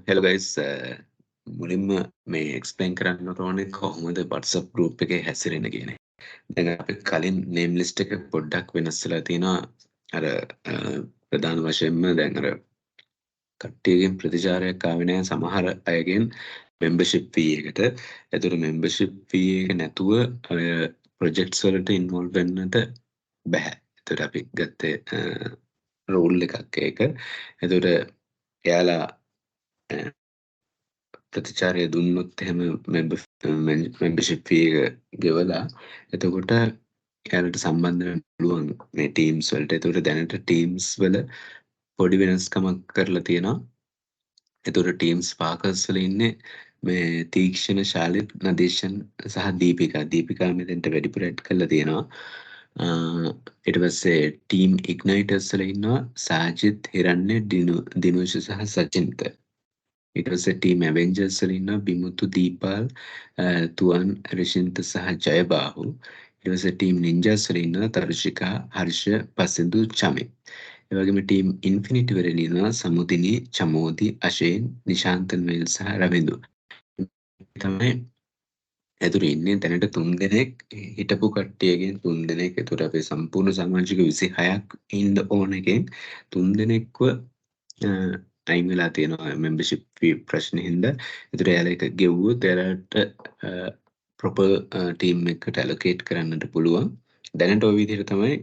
hello guys මුලින්ම මේ explain කරන්න ඕනේ කොහොමද WhatsApp group එකේ හැසිරෙන්නේ කියන එක. දැන් අපි කලින් name list එක පොඩ්ඩක් වෙනස් වෙලා තියෙනවා. අර ප්‍රධාන වශයෙන්ම දැන් අර කට්ටියගෙන් ප්‍රතිචාරයක් ආවේ නැහැ සමහර අයගෙන් membership fee එකට. ඒතර membership fee එක නැතුව projects වලට involve වෙන්නට බෑ. ඒතර අපි ගත්තේ rule එකක් ඒක. ඒතර එයාලා ප්‍රතිචාරය දුන්නොත් එහෙම membership fee එක ගෙවලා එතකොට එයාලට සම්බන්ධ වෙන්න පුළුවන් මේ teams වලට. එතකොට දැනට teams වල පොඩි වෙනස්කමක් කරලා තියෙනවා. එතකොට teams පාකර්ස් වල ඉන්නේ මේ තීක්ෂණ ශාලිත් නදේශන් සහ දීපිකා මෙතෙන්ට වැඩිපුර ඇඩ් කරලා තියෙනවා. ඊට පස්සේ team igniters වල ඉන්නවා සාජිත් හිරන්නේ දිනුෂ සහ සචින්ත. ඊට පස්සේ ටීම් ඇවෙන්ජර්ස් වල ඉන්නවා බිමුතු දීපාල් තුවන් රිෂින්ත සහ ජයබාහු. ඊට පස්සේ ටීම් නින්ජාස් වල ඉන්නවා තරුෂිකා හර්ෂ පසින්දු චමි. ඒ වගේම ටීම් ඉන්ෆිනිටි වල ඉන්නවා සමුදිනි චමෝදි අශේන් නිශාන්තන් වෙල් සහ රවිඳු. තමයි ඇතුළේ ඉන්නේ දැනට 3 දෙනෙක් හිටපු කට්ටියගෙන් 3 දෙනෙක්. ඒතකොට අපේ සම්පූර්ණ සමාජික 26ක් ඉන්න ඕන එකෙන් 3 දෙනෙක්ව අයින් වෙලා තියෙනවා membership fee ප්‍රශ්නේ හින්දා. ඒතර එයාලා එක ගෙවුවොත් එයාලට proper team එකකට allocate කරන්නට පුළුවන්. දැනට ওই විදිහට තමයි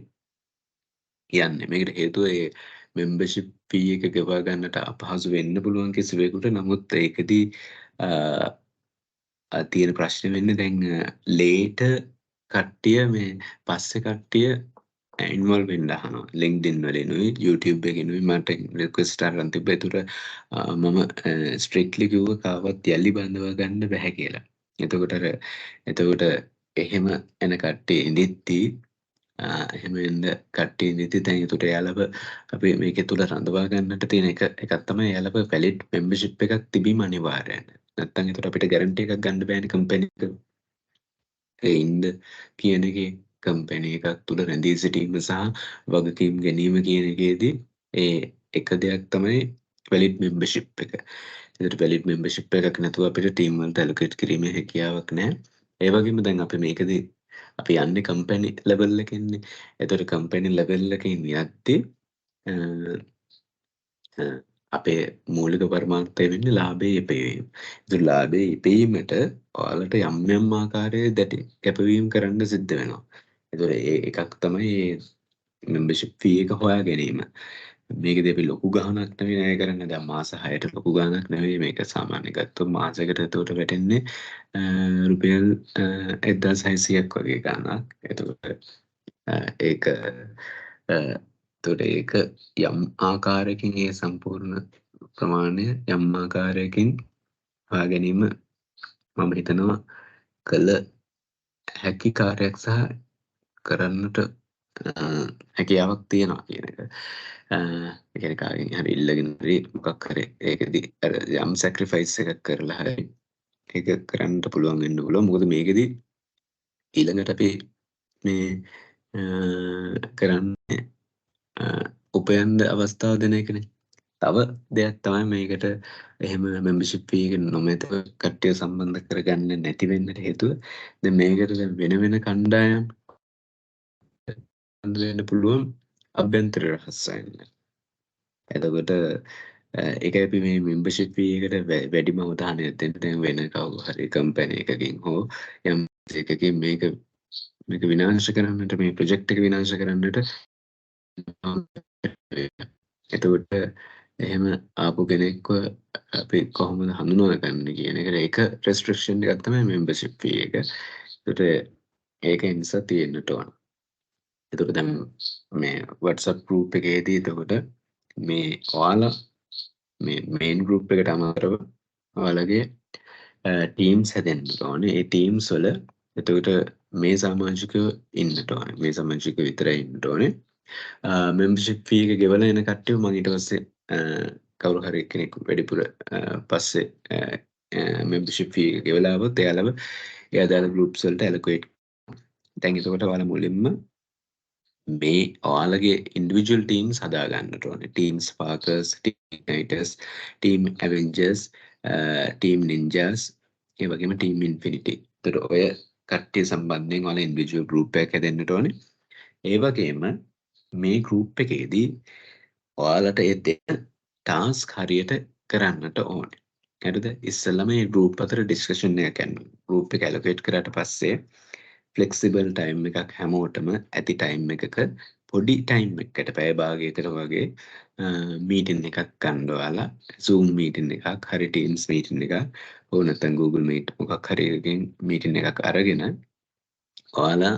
යන්නේ. මේකට හේතුව ඒ membership fee එක ගෙවා ගන්නට අපහසු වෙන්න පුළුවන් කිසිවෙකුට. නමුත් ඒකදී තියෙන ප්‍රශ්නේ වෙන්නේ දැන් later කට්ටිය මේ පස්සේ කට්ටිය ඉන්වෝල්ව් වෙන්න අහනවා. LinkedIn වලිනුයි YouTube එකකිනුයි මට රික්වෙස්ට් අරන් තිබ්බා. ඒතර මම ස්ට්‍රික්ට්ලි කිව්වා කාවත් යලි බඳව ගන්න බෑ කියලා. එතකොට එහෙම එන කට්ටිය ඉඳිද්දි එහෙම එන්න කට්ටිය ඉඳිද්දි දැන් ඒතට එයාලව අපි මේකේ තුල රඳවා ගන්නට තියෙන එකක් තමයි එයාලව valid membership එකක් තිබීම අනිවාර්යයි. නැත්තම් ඒතට අපිට guarantee එකක් ගන්න බෑනේ company එක. ඒ ඉන්න කියන එකේ කම්පැනි එකක් තුළ රැඳී සිටීම සහ වගකීම් ගැනීම කියන එකේදී ඒ එක දෙයක් තමයි වැලිඩ් මෙම්බර්ෂිප් එක. ඒකට වැලිඩ් මෙම්බර්ෂිප් එකක් නැතුව අපිට ටීම් වලට ඇලොකේට් කිරීමේ හැකියාවක් නැහැ. ඒ වගේම දැන් අපි මේකදී අපි යන්නේ කම්පැනි ලෙවල් එකකින්නේ. ඒතකොට කම්පැනි ලෙවල් එකකින් යද්දී අපේ මූලික පරමාර්ථය වෙන්නේ ලාභයේ ඉපයීම. ඒතර ලාභයේ ඉපයීමට ඔයාලට යම් ආකාරයේ දැටි කැපවීම කරන්න සිද්ධ වෙනවා. ඒතර එකක් තමයි membership fee එක හොයා ගැනීම. මේකදී අපි ලොකු ගාණක් නෙවෙයි ණය කරන්නේ. දැන් මාස 6ට ලොකු ගාණක් නෙවෙයි මේක සාමාන්‍ය ගත්තොත් මාසයකට එතකොට වැටෙන්නේ රුපියල් 1600ක් වගේ ගාණක්. එතකොට ඒක ඒක යම් ආකාරයකින් ඒ සම්පූර්ණ ප්‍රමාණය යම් ආකාරයකින් හොයා ගැනීම මම හිතනවා කළ හැකි කාර්යයක් සහ කරන්නට හැකියාවක් තියෙනවා කියන එක. ඒ කියන්නේ කාගෙන් හරි ඉල්ලගෙන හරි මොකක් හරි ඒකෙදි අර යම් සැක්‍රිෆයිස් එකක් කරලා හරි ඒක කරන්න පුළුවන් වෙන්න පුළුවන්. මොකද මේකෙදි ඊළඟට අපි මේ කරන්නේ උපයන්න අවස්ථාව දෙන එකනේ. තව දෙයක් තමයි මේකට එහෙම membership fee එක නොමැතිව කට්ටිය සම්බන්ධ කරගන්න නැති වෙන්නට හේතුව. දැන් මේකට වෙන වෙන කණ්ඩායම් වෙන්න පුළුවන් අභ්‍යන්තර රහස්සයන්. එතකොට ඒක අපි මේ membership fee එකට වැඩිම අවධානය දෙන්න දැන් වෙන කවුරු හරි කම්පැනි එකකින් හෝ යම් එකකින් මේක විනාශ කරන්නට මේ ප්‍රොජෙක්ට් එක විනාශ කරන්නට එතකොට එහෙම ආපු කෙනෙක්ව අපි කොහොමද හඳුනාගන්නේ කියන එකට ඒක රෙස්ට්‍රික්ෂන් එකක් තමයි membership fee එක. ඒකට ඒක නිසා තියෙන්නට ඕන. එතකොට දැන් මේ WhatsApp group එකේදී එතකොට මේ ඔයාලා මේ main group එකට අමතරව ඔයාලගේ teams හැදෙන්න ඕනේ. ඒ teams වල එතකොට මේ සමාජිකයෝ ඉන්නට ඕනේ. මේ සමාජිකයෝ විතරයි ඉන්නට ඕනේ. membership fee එක ගෙවලා එන කට්ටිය මම ඊට පස්සේ කවුරු හරි කෙනෙක් වැඩිපුර පස්සේ membership fee එක ගෙවලා આવොත් එයාලව ඒ අදාළ groups වලට allocate. දැන් ඒකට ඔයාලා මුලින්ම මේ ඔයාලගේ ඉන්ඩිවිජුවල් ටීම්ස් හදා ගන්නට ඕනේ. Team sparkers, team igniters, team avengers, team ninjas, ඒ වගේම ටීම් ඉන්ෆිනිටි. ඒතර ඔය කට්ටිය සම්බන්ධයෙන් ඔයාලා ඉන්ඩිවිජුවල් ගෲප් එකක් හැදෙන්නට ඕනේ. ඒ වගේම මේ ගෲප් එකේදී ඔයාලට ඒ දෙන ටාස්ක් හරියට කරන්නට ඕනේ. හරිද? ඉස්සෙල්ලා මේ ගෲප් අතර ඩිස්කෂන් එකක් යනවා. ගෲප් එක ඇලොකේට් කරාට පස්සේ ෆ්ලෙක්සිබල් ටයිම් එකක් හැමෝටම ඇති ටයිම් එකක පොඩි ටයිම් එකකට පැය භාගයකට වගේ මීටින් එකක් ගන්න ඔයාලා Zoom මීටින් එකක් හරි Teams මීටින් එකක් ඕ නැත්නම් Google Meet මොකක් හරි එකකින් මීටින් එකක් අරගෙන ඔයාලා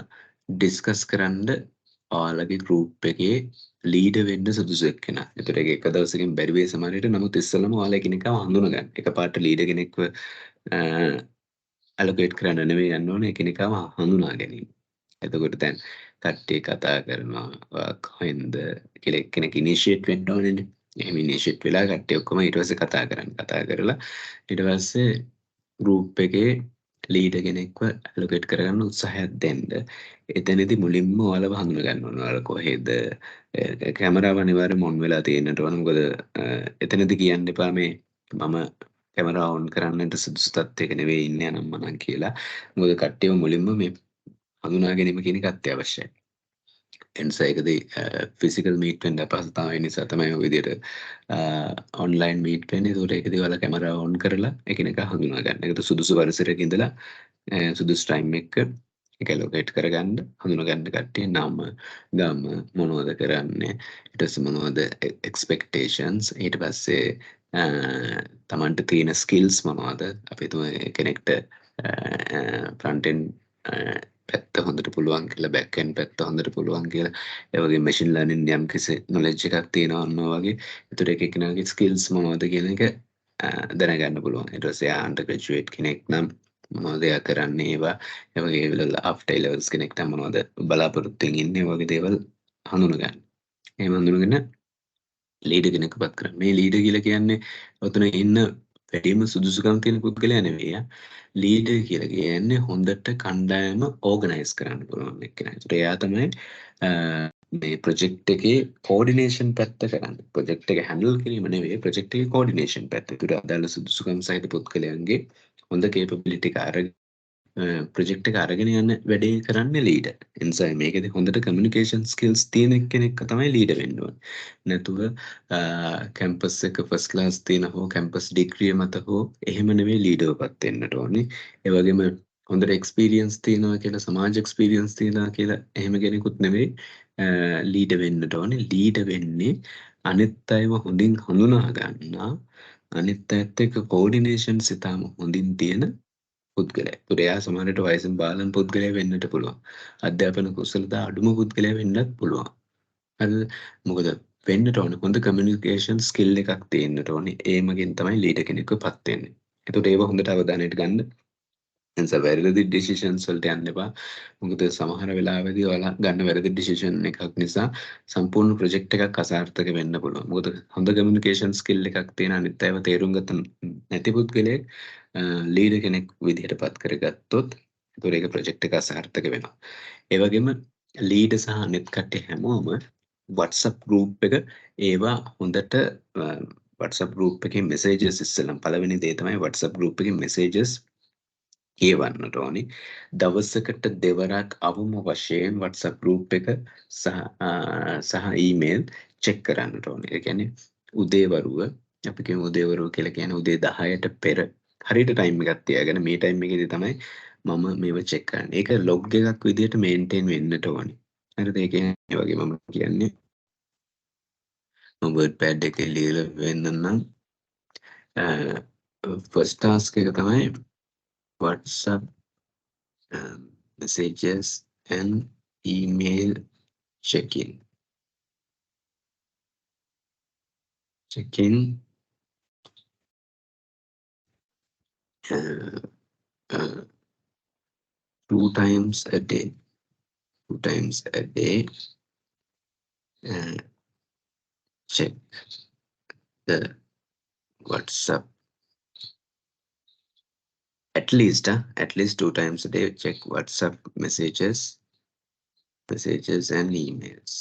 ඩිස්කස් කරන්න ඔයාලගේ ගෲප් එකේ ලීඩර් වෙන්න සුදුසු එක්කෙනා. ඒතර ඒක එක දවසකින් බැරි වෙයි සමහර විට. නමුත් ඉස්සෙල්ලම ඔයාලා එකිනෙකාව හඳුනගන්න. එකපාරට ලීඩර් කෙනෙක්ව ඇලොකේට් කරන්න නෙවෙයි යන්න ඕනේ එකිනෙකාව හඳුනා ගැනීම. එතකොට දැන් කට්ටිය කතා කරනවා කොහෙන්ද කියලා එක්කෙනෙක් ඉනිෂියේට් වෙන්න ඕනේනේ. එහෙම ඉනිෂියේට් වෙලා කට්ටිය ඔක්කොම ඊට පස්සේ කතා කරන්න. කතා කරලා ඊට පස්සේ ගෲප් එකේ ලීඩර් කෙනෙක්ව ඇලොකේට් කරගන්න උත්සාහයක් දෙන්න. එතනදී මුලින්ම ඔයාලව හඳුන ගන්න ඕන. ඔයාලා කොහෙද කැමරාව අනිවාර්යයෙන්ම ඔන් වෙලා තියෙන්නට ඕන. මොකද එතනදී කියන්න එපා මේ මම කැමරාව ඔන් කරන්නට සුදුසු තත්ත්වයක නෙවෙයි ඉන්නේ අනම්මනම් කියලා. මොකද කට්ටියව මුලින්ම මේ හඳුනා ගැනීම කියන එක අත්‍යවශ්‍යයි. එනිසා ඒකදී ෆිසිකල් මීට් වෙන්න අපහසුතාවය නිසා තමයි ඔය විදිහට ඔන්ලයින් මීට් වෙන්නේ. ඒකට ඒකදී ඔයාලා කැමරාව ඔන් කරලා එකිනෙකා හඳුනා ගන්න. ඒකට සුදුසු පරිසරයක ඉඳලා සුදුසු ටයිම් එක ඒක ලොකේට් කරගන්න හඳුනගන්න කට්ටිය නම ගම මොනවද කරන්නේ ඊට පස්සේ මොනවද එක්ස්පෙක්ටේෂන්ස් ඊට පස්සේ තමන්ට තියෙන ස්කිල්ස් මොනවද අපි හිතමු කෙනෙක්ට ෆ්‍රන්ට් එන්ඩ් පැත්ත හොඳට පුළුවන් කියලා බෑක් එන්ඩ් පැත්ත හොඳට පුළුවන් කියලා ඒ වගේ මැෂින් ලර්නින් යම් කිසි නොලෙජ් එකක් තියෙනවා අන්න වගේ ඒතර එක එක්කෙනාගේ ස්කිල්ස් මොනවද කියන එක දැනගන්න පුළුවන් ඊට පස්සේ අන්ඩර් ග්‍රැජුවේට් කෙනෙක් නම් මොනවද එයා කරන්නේ ඒවා ඒ වගේ ඒවල ආෆ්ටර් ලෙවල්ස් කෙනෙක් නම් මොනවද බලාපොරොත්තුෙන් ඉන්නේ වගේ දේවල් හඳුනගන්න. එහෙම හඳුනගෙන ලීඩර් කෙනෙක්පත් කරන්න. මේ ලීඩර් කියලා කියන්නේ ඔතන ඉන්න වැඩිම සුදුසුකම් තියෙන පුද්ගලයා නෙවෙයි. ලීඩර් කියලා කියන්නේ හොඳට කණ්ඩායම ඕගනයිස් කරන්න පුළුවන් එක්කෙනා. ඒකට එයා තමයි මේ ප්‍රොජෙක්ට් එකේ කෝඩිනේෂන් පැත්ත කරන්නේ. ප්‍රොජෙක්ට් එක හැන්ඩල් කිරීම නෙවෙයි ප්‍රොජෙක්ට් එකේ කෝඩිනේෂන් පැත්ත. ඒකට අදාළ සුදුසුකම් සහිත පුද්ගලයන්ගේ හොඳ කේපබිලිටි එක අරගෙන ප්‍රොජෙක්ට් එක අරගෙන යන වැඩේ කරන්නේ ලීඩර්. ඒ නිසා මේකෙදි හොඳට කමියුනිකේෂන් ස්කිල්ස් තියෙන කෙනෙක් තමයි ලීඩර් වෙන්න ඕනේ. නැතුව කැම්පස් එක ෆස්ට් ක්ලාස් තියෙන හෝ කැම්පස් ඩිග්‍රිය මත හෝ එහෙම නෙවෙයි ලීඩර්පත් වෙන්නට ඕනේ. ඒ වගේම හොඳට එක්ස්පීරියන්ස් තියෙනවා කියලා සමාජ එක්ස්පීරියන්ස් තියෙනවා කියලා එහෙම කෙනෙකුත් නෙවෙයි ලීඩර් වෙන්නට ඕනේ. ලීඩර් වෙන්නේ අනිත් අයව හොඳින් හඳුනා ගන්නා අනිත් අයත් එක්ක කෝඩිනේෂන් සිතාම හොඳින් තියෙන පුද්ගලයා. ඒතර එයා සමහරට වයසින් බාලන් පුද්ගලයා වෙන්නට පුළුවන්. අධ්‍යාපන කුසලතා අඩුම පුද්ගලයා වෙන්නත් පුළුවන්. හරිද? මොකද වෙන්නට ඕනේ හොඳ කමියුනිකේෂන් ස්කිල් එකක් තියෙන්නට ඕනේ. ඒ මගින් තමයි ලීඩර් කෙනෙක්වපත් වෙන්නේ. ඒතකොට ඒව හොඳට අවධානයට ගන්න. එනිසා වැරදි ඩිසිෂන්ස් වලට යන්න එපා. මොකද සමහර වෙලාවෙදී ඔයාලා ගන්න වැරදි ඩිසිෂන් එකක් නිසා සම්පූර්ණ ප්‍රොජෙක්ට් එකක් අසාර්ථක වෙන්න පුළුවන්. මොකද හොඳ කමියුනිකේෂන් ස්කිල් එකක් තියෙන අනිත් අයව තේරුම් ගත නැති පුද්ගලයෙක් ලීඩර් කෙනෙක් විදිහට පත් කරගත්තොත් ඒතකොට ඒක ප්‍රොජෙක්ට් එක අසාර්ථක වෙනවා. ඒ වගේම ලීඩර් සහ අනිත් කට්ටිය හැමෝම WhatsApp group එක ඒවා හොඳට WhatsApp group එකේ messages ඉස්සෙල්ලම පළවෙනි දේ තමයි WhatsApp group එකේ messages කියවන්නට ඕනි. දවසකට දෙවරක් අවම වශයෙන් WhatsApp group එක සහ ඊමේල් චෙක් කරන්නට ඕනේ. ඒ කියන්නේ උදේවරුව අපි කියමු උදේවරුව කියලා කියන්නේ උදේ 10ට පෙර හරියට ටයිම් එකක් තියාගෙන මේ ටයිම් එකේදී තමයි මම මේව චෙක් කරන්නේ. ඒක ලොග් එකක් විදිහට මේන්ටේන් වෙන්නට ඕනේ. හරිද? ඒ කියන්නේ වගේ මම කියන්නේ මම වර්ඩ් පැඩ් එකේ ලියලා වෙන්නනම් ෆස්ට් ටාස්ක් එක තමයි WhatsApp messages and email check-in. Check-in uh, uh, 2 times a day. 2 times a day. Check the WhatsApp. At least 2 times a day check WhatsApp messages messages and emails.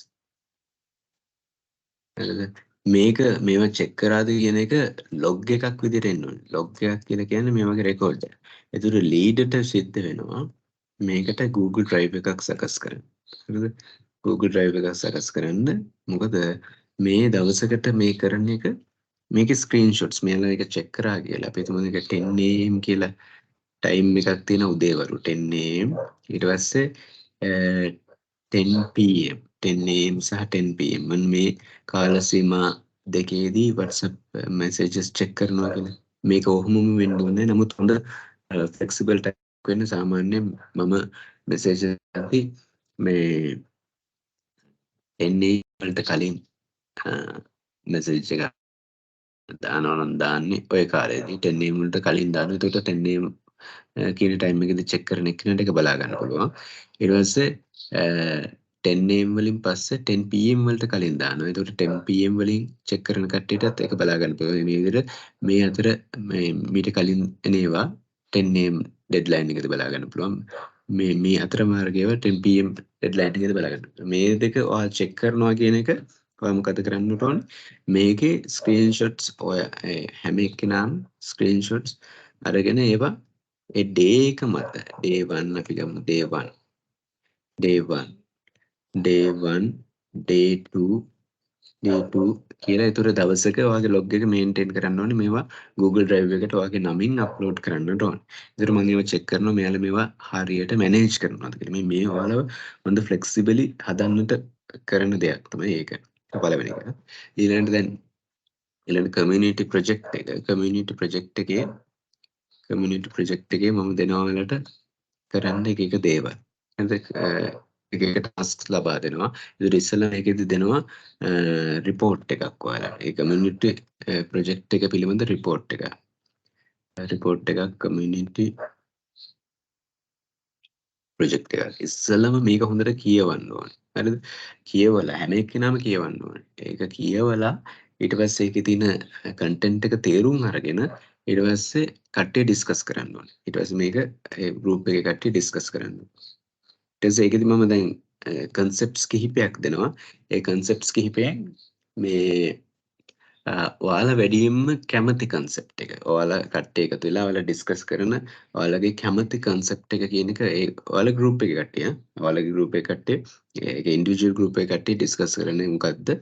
හරිද? මේක මේවා check කරාද කියන එක log එකක් විදිහට එන්න ඕනේ. ලොග් එකක් කියලා කියන්නේ මේ වගේ රෙකෝඩ් එකක්. ඒතර ලීඩට සිද්ධ වෙනවා මේකට Google Drive එකක් සකස් කරන්න. හරිද? Google Drive එකක් සකස් කරන්න. මොකද මේ දවසකට මේ කරන එක මේකේ ස්ක්‍රීන්ෂොට්ස් මෙයාලා එක චෙක් කරා කියලා. අපි හිතමු මේක 10 am කියලා ටයිම් එකක් තියෙන උදේවරු 10 am ඊට පස්සේ 10 pm 10 am සහ 10 pm මම මේ කාල සීමා දෙකේදී WhatsApp messages check කරනවා කියලා. මේක ඔහොමම වෙන්න ඕනේ. නමුත් හොඳ flexible time වෙන්න සාමාන්‍යයෙන් මම message එකදී මේ 10 am වලට කලින් message එක දානවා නම් දාන්නේ ඔය කාලේදී 10 am වලට කලින් දානවා. එතකොට 10 am කියන ටයිම් එකේදී චෙක් කරන එක්කනට එක බලා ගන්න පුළුවන්. ඊට පස්සේ 10 am වලින් පස්සේ 10 pm වලට කලින් දානවා. එතකොට 10 pm වලින් චෙක් කරන කට්ටියටත් ඒක බලා ගන්න පුළුවන්. මේ විදිහට මේ අතර මීට කලින් එනේවා 10 am ඩෙඩ්ලයින් එකද බලා ගන්න පුළුවන්. මේ අතර මාර්ගයව 10 pm ඩෙඩ්ලයින් එකද බලා ගන්න. මේ දෙක ඔයා චෙක් කරනවා කියන එක ඔයා මොකද කරන්න ඕනේ? මේකේ ස්ක්‍රීන්ෂොට්ස් ඔය හැම එක්කෙනාම ස්ක්‍රීන්ෂොට්ස් අරගෙන ඒවා ඒ ඩේ එක මත day 1 අපි ගමු day 1 day 1 day 1 day 2 day 2 කියලා ඒතර දවසක ඔයාගේ log එක maintain කරන්න ඕනේ මේවා Google Drive එකට ඔයාගේ නමින් upload කරන්නට ඕනේ. ඒතර මම ඒවා check කරනවා මෙයාලා මේවා හරියට manage කරනවාද කියලා. මේ ඔයාලව හොඳ flexibly හදන්නට කරන දෙයක් තමයි ඒක. පළවෙනි එක. ඊළඟට community project එක community project එකේ මම දෙනවා ඔයාලට කරන්න එක එක දේවල්. හරිද? එක එක ටාස්ක්ස් ලබා දෙනවා. ඒතර ඉස්සෙල්ලා මේකෙදි දෙනවා report එකක් ඔයාලට. ඒ community project එක පිළිබඳ report එකක්. community project එකක්. ඉස්සෙල්ලාම මේක හොඳට කියවන්න ඕනේ. හරිද? කියවලා හැම එක්කෙනාම කියවන්න ඕනේ. ඒක කියවලා ඊට පස්සේ ඒකේ තියෙන content එක තේරුම් අරගෙන ඊට පස්සේ කට්ටිය ඩිස්කස් කරන්න ඕනේ. ඊට පස්සේ මේක group එකේ කට්ටිය ඩිස්කස් කරන්න ඕනේ. ඊට පස්සේ ඒකෙදි මම දැන් concepts කිහිපයක් දෙනවා. ඒ concepts කිහිපයෙන් මේ ඔයාලා වැඩියෙන්ම කැමති concept එක. ඔයාලා කට්ටිය එකතු වෙලා ඔයාලා ඩිස්කස් කරන ඔයාලගේ කැමති concept එක කියන එක ඒ ඔයාලා group එකේ කට්ටිය ඔයාලගේ group එකේ කට්ටිය ඒක individual group එකේ කට්ටිය ඩිස්කස් කරන්නේ මොකද්ද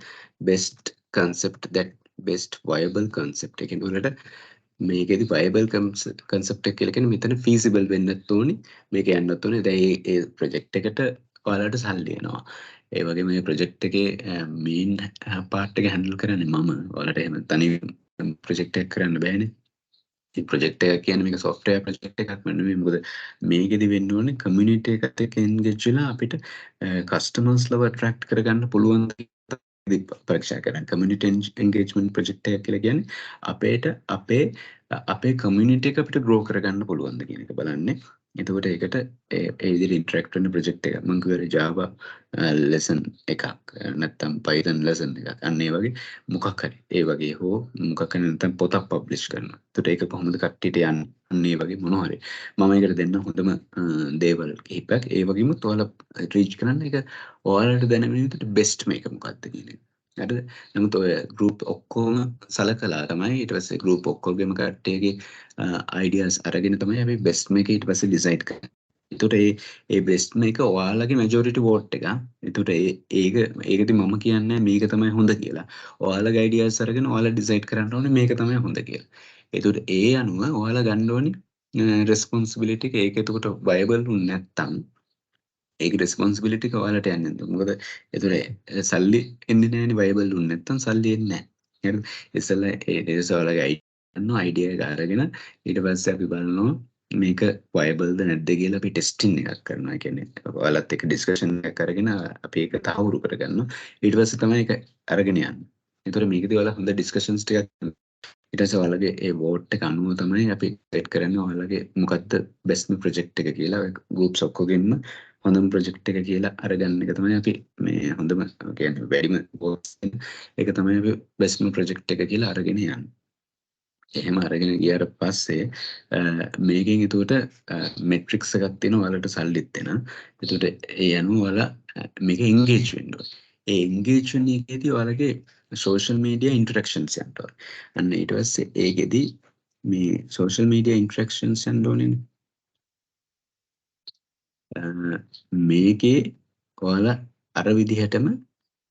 best concept that best viable concept එක කියනකොට මේකෙදි viable concept එක කියලා කියන්නේ මෙතන feasible වෙන්නත් ඕනි මේක යන්නත් ඕනේ දැන් ඒ project එකට ඔයාලට සල්ලි එනවා ඒ වගේ මේ project එකේ main part එක handle කරන්නේ මම ඔයාලට එහෙම තනි project එකක් කරන්න බෑනේ මේ project එක කියන්නේ මේක software project එකක් නෙමෙයි මොකද මේකෙදි වෙන්න ඕනේ community එකත් එක්ක engage වෙලා අපිට customers ලව attract කරගන්න පුළුවන් පරීක්ෂා කරන්න community engagement project එකක් කියලා කියන්නේ අපේ community එක අපිට grow කරගන්න පුළුවන්ද කියන එක බලන්නේ. එතකොට ඒකට ඒ විදිහට interact වෙන project එකක් මම කියවර Java lesson එකක් නැත්නම් Python lesson එකක් අන්න ඒ වගේ මොකක් හරි ඒ වගේ හෝ මොකක් හරි නැත්නම් පොතක් publish කරනවා. එතකොට ඒක කොහොමද කට්ටියට යන්නේ? අන්න ඒ වගේ මොනවා හරි. මම ඒකට දෙන්න හොඳම දේවල් කිහිපයක්. ඒ වගේම ඔයාලා reach කරන්න ඒක ඔයාලට දැනෙන විදිහට best මේක මොකක්ද කියන එක. හරිද? නමුත් ඔය group ඔක්කොම සලකලා තමයි ඊට පස්සේ group ඔක්කොගෙම කට්ටියගේ ideas අරගෙන තමයි අපි best මේක ඊට පස්සේ decide කරන්නේ. ඒතකොට ඒ best මේක ඔයාලගේ majority vote එක. ඒතකොට ඒකදී මම කියන්නේ මේක තමයි හොඳ කියලා. ඔයාලගේ ideas අරගෙන ඔයාලා decide කරන්න ඕනේ මේක තමයි හොඳ කියලා. ඒතකොට ඒ අනුව ඔයාලා ගන්න ඕනේ responsibility එක ඒක එතකොට viable වුනේ නැත්තම් ඒක responsibility එක ඔයාලට යන්නේ නැද්ද? මොකද ඒතර සල්ලි එන්නේ නැහැනේ viable වුනේ නැත්තම් සල්ලි එන්නේ නැහැ. හරිද? ඉස්සෙල්ලා ඒ ඔයාලගේ idea එක අරගෙන ඊට පස්සේ අපි බලනවා මේක viableද නැද්ද කියලා අපි testing එකක් කරනවා. ඒ කියන්නේ ඔයාලත් එක්ක discussion එකක් අරගෙන අපි ඒක තහවුරු කරගන්නවා. ඊට පස්සේ තමයි ඒක අරගෙන යන්නේ. ඒතර මේකදී ඔයාලා හොඳ discussions ටිකක් ඊට පස්සේ ඔයාලගේ ඒ vote එක අනුව තමයි අපි set කරන්නේ ඔයාලගේ මොකද්ද best project එක කියලා groups ඔක්කොගෙම හොඳම project එක කියලා අරගන්න එක තමයි අපි මේ හොඳම කියන්නේ වැඩිම votes ඒක තමයි අපි best project එක කියලා අරගෙන යන්නේ. එහෙම අරගෙන ගියාට පස්සේ මේකෙන් එතකොට මෙට්‍රික්ස් එකක් තියෙනවා ඔයාලට සල්ලිත් එන. එතකොට ඒ අනුව ඔයාලා මේක එන්ගේජ් වෙන්න ඕනේ. ඒ එන්ගේජ් වෙන එකේදී ඔයාලගේ සෝෂල් මීඩියා ඉන්ටරැක්ෂන්ස් යන්න ඕනේ. අන්න ඊට පස්සේ ඒකෙදී මේ සෝෂල් මීඩියා ඉන්ටරැක්ෂන්ස් යන්න ඕනේනේ. මේකේ ඔයාලා අර විදිහටම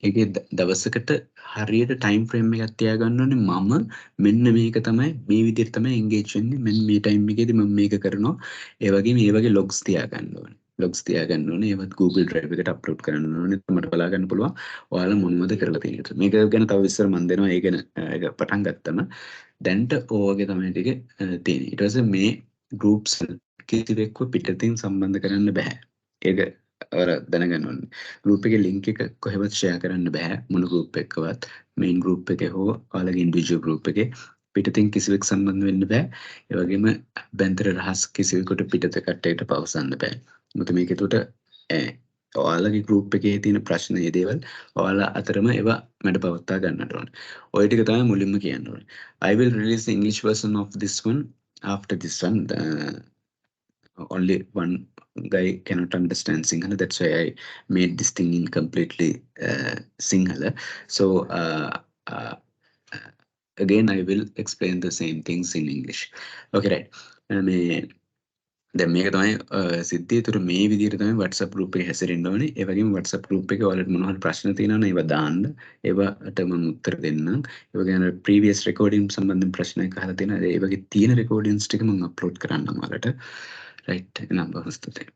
ඒකේ දවසකට හරියට ටයිම් ෆ්‍රේම් එකක් තියාගන්න ඕනේ. මම මෙන්න මේක තමයි මේ විදිහට තමයි එන්ගේජ් වෙන්නේ. මෙන්න මේ ටයිම් එකේදී මම මේක කරනවා. ඒ වගේම මේ වගේ ලොග්ස් තියාගන්න ඕනේ. ලොග්ස් තියාගන්න ඕනේ. ඒවත් Google Drive එකට අප්ලෝඩ් කරන්න ඕනේ. මට බලා ගන්න පුළුවන් ඔයාලා මොනවද කරලා තියෙන්නේ. මේක ගැන තව විස්තර මම දෙනවා. ඒ ගැන ඒක පටන් ගත්තම දැන්ට ඕවගේ තමයි ටික තියෙන්නේ. ඊට පස්සේ මේ groups කිසිවෙක්ව පිටතින් සම්බන්ධ කරන්න බෑ. ඒක ඔර දැනගන්න ඕනේ. ගෲප් එකේ ලින්ක් එක කොහෙවත් ෂෙයා කරන්න බෑ මොන ගෲප් එකකවත්. මේන් ගෲප් එකේ හෝ ඔයාලගේ ඉන්ඩිවිජුවල් ගෲප් එකේ පිටතින් කිසිවෙක් සම්බන්ධ වෙන්න බෑ. ඒ වගේම අභ්‍යන්තර රහස් කිසිවෙකුට පිටත කට්ටයට පවසන්න බෑ. මොකද මේක එතකොට ඔයාලගේ ගෲප් එකේ තියෙන ප්‍රශ්න මේ දේවල් ඔයාලා අතරම ඒවා මැඩ පවත්වා ගන්නට ඕනේ. ඔය ටික තමයි මුලින්ම කියන්න ඕනේ. I will release the English version of this one after this one. Only one guy cannot understand Sinhala. That's why I made this thing in completely Sinhala. So again, I will explain the same things in English. Okay, right. මේ දැන් මේක තමයි සිද්ධිය. ඒතර මේ විදිහට තමයි WhatsApp group එකේ හැසිරෙන්න ඕනේ. ඒ වගේම WhatsApp group එකේ ඔයාලට මොනවා හරි ප්‍රශ්න තියෙනවා නම් ඒවා දාන්න. ඒවට මම උත්තර දෙන්නම්. ඒ වගේම previous recording සම්බන්ධයෙන් ප්‍රශ්නයක් අහලා තියෙනවා. ඒ වගේ තියෙන recordings ටික මම upload කරන්නම් ඔයාලට. right. එනම් බොහොම ස්තුතියි.